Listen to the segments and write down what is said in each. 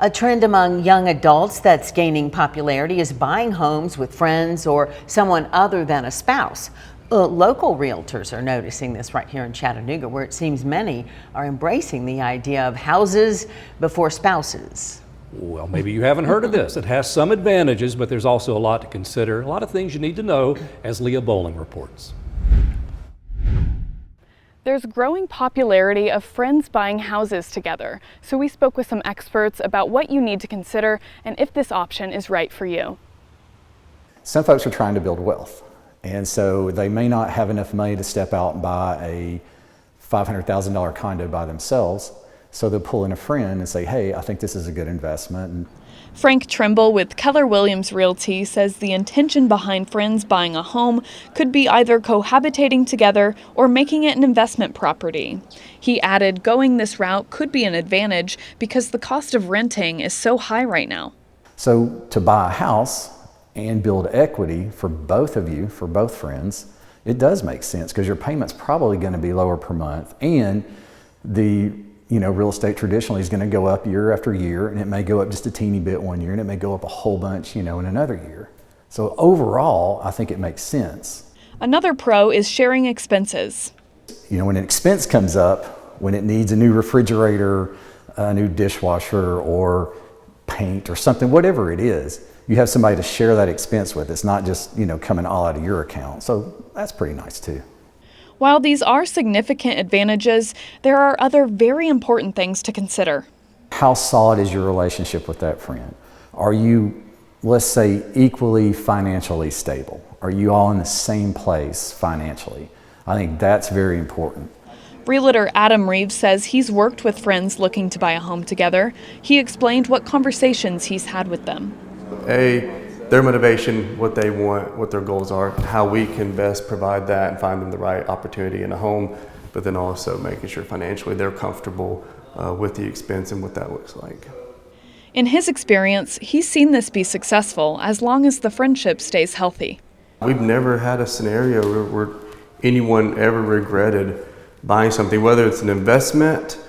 A trend among young adults that's gaining popularity is buying homes with friends or someone other than a spouse. Local realtors are noticing this right here in Chattanooga, where it seems many are embracing the idea of houses before spouses. Well, maybe you haven't heard of this. It has some advantages, but there's also a lot to consider, a lot of things you need to know, as Leah Bowling reports. There's growing popularity of friends buying houses together, so we spoke with some experts about what you need to consider and if this option is right for you. Some folks are trying to build wealth, and so they may not have enough money to step out and buy a $500,000 condo by themselves, so they'll pull in a friend and say, hey, I think this is a good investment. And Frank Trimble with Keller Williams Realty says the intention behind friends buying a home could be either cohabitating together or making it an investment property. He added going this route could be an advantage because the cost of renting is so high right now. So to buy a house and build equity for both of you, for both friends, it does make sense because your payment's probably going to be lower per month, and the real estate traditionally is going to go up year after year, and it may go up just a teeny bit one year, and it may go up a whole bunch, in another year. So overall, I think it makes sense. Another pro is sharing expenses. When an expense comes up, when it needs a new refrigerator, a new dishwasher, or paint or something, whatever it is, you have somebody to share that expense with. It's not just, coming all out of your account. So that's pretty nice too. While these are significant advantages, there are other very important things to consider. How solid is your relationship with that friend? Are you, let's say, equally financially stable? Are you all in the same place financially? I think that's very important. Realtor Adam Reeves says he's worked with friends looking to buy a home together. He explained what conversations he's had with them. Their motivation, what they want, what their goals are, how we can best provide that and find them the right opportunity in a home, but then also making sure financially they're comfortable with the expense and what that looks like. In his experience, he's seen this be successful as long as the friendship stays healthy. We've never had a scenario where anyone ever regretted buying something, whether it's an investment,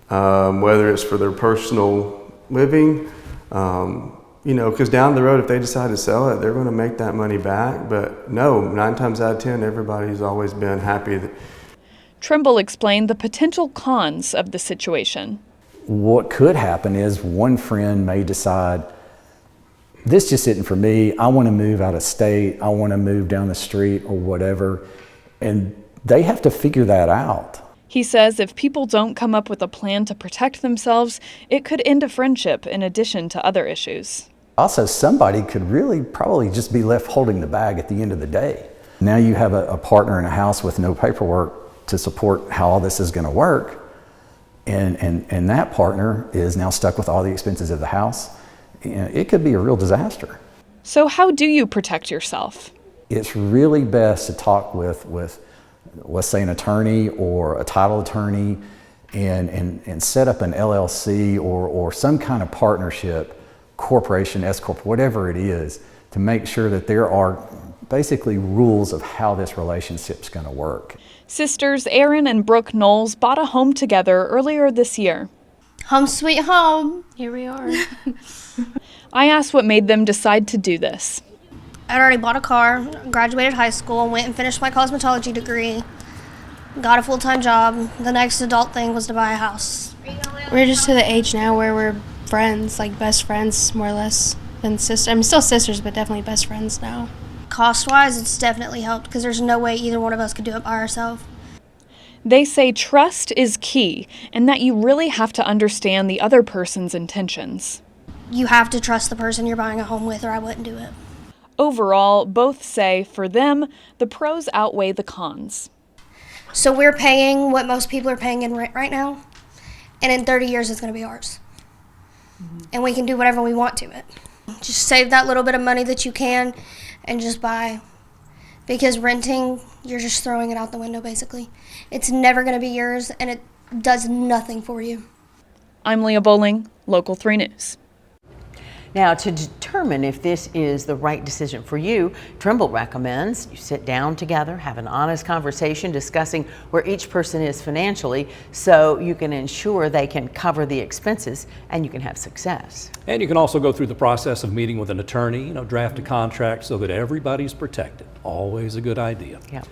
whether it's for their personal living, because down the road, if they decide to sell it, they're going to make that money back. But no, 9 times out of 10, everybody's always been happy. Trimble explained the potential cons of the situation. What could happen is one friend may decide, this just isn't for me. I want to move out of state. I want to move down the street or whatever. And they have to figure that out. He says if people don't come up with a plan to protect themselves, it could end a friendship in addition to other issues. Also, somebody could really probably just be left holding the bag at the end of the day. Now you have a partner in a house with no paperwork to support how all this is going to work, and that partner is now stuck with all the expenses of the house. It could be a real disaster. So how do you protect yourself? It's really best to talk with let's say an attorney or a title attorney and set up an LLC or some kind of partnership, corporation, S-corp, whatever it is, to make sure that there are basically rules of how this relationship's going to work. Sisters Erin and Brooke Knowles bought a home together earlier this year. Home sweet home. Here we are. I asked what made them decide to do this. I'd already bought a car, graduated high school, went and finished my cosmetology degree, got a full-time job. The next adult thing was to buy a house. We're just to the age now where we're friends, like best friends, more or less, than sisters. I mean, still sisters, but definitely best friends now. Cost-wise, it's definitely helped because there's no way either one of us could do it by ourselves. They say trust is key and that you really have to understand the other person's intentions. You have to trust the person you're buying a home with, or I wouldn't do it. Overall, both say for them, the pros outweigh the cons. So we're paying what most people are paying in rent right now, and in 30 years it's going to be ours. And we can do whatever we want to it. Just save that little bit of money that you can and just buy. Because renting, you're just throwing it out the window basically. It's never going to be yours, and it does nothing for you. I'm Leah Bowling, Local 3 News. Now, to determine if this is the right decision for you, Trimble recommends you sit down together, have an honest conversation discussing where each person is financially so you can ensure they can cover the expenses and you can have success. And you can also go through the process of meeting with an attorney, draft a contract so that everybody's protected. Always a good idea. Yeah.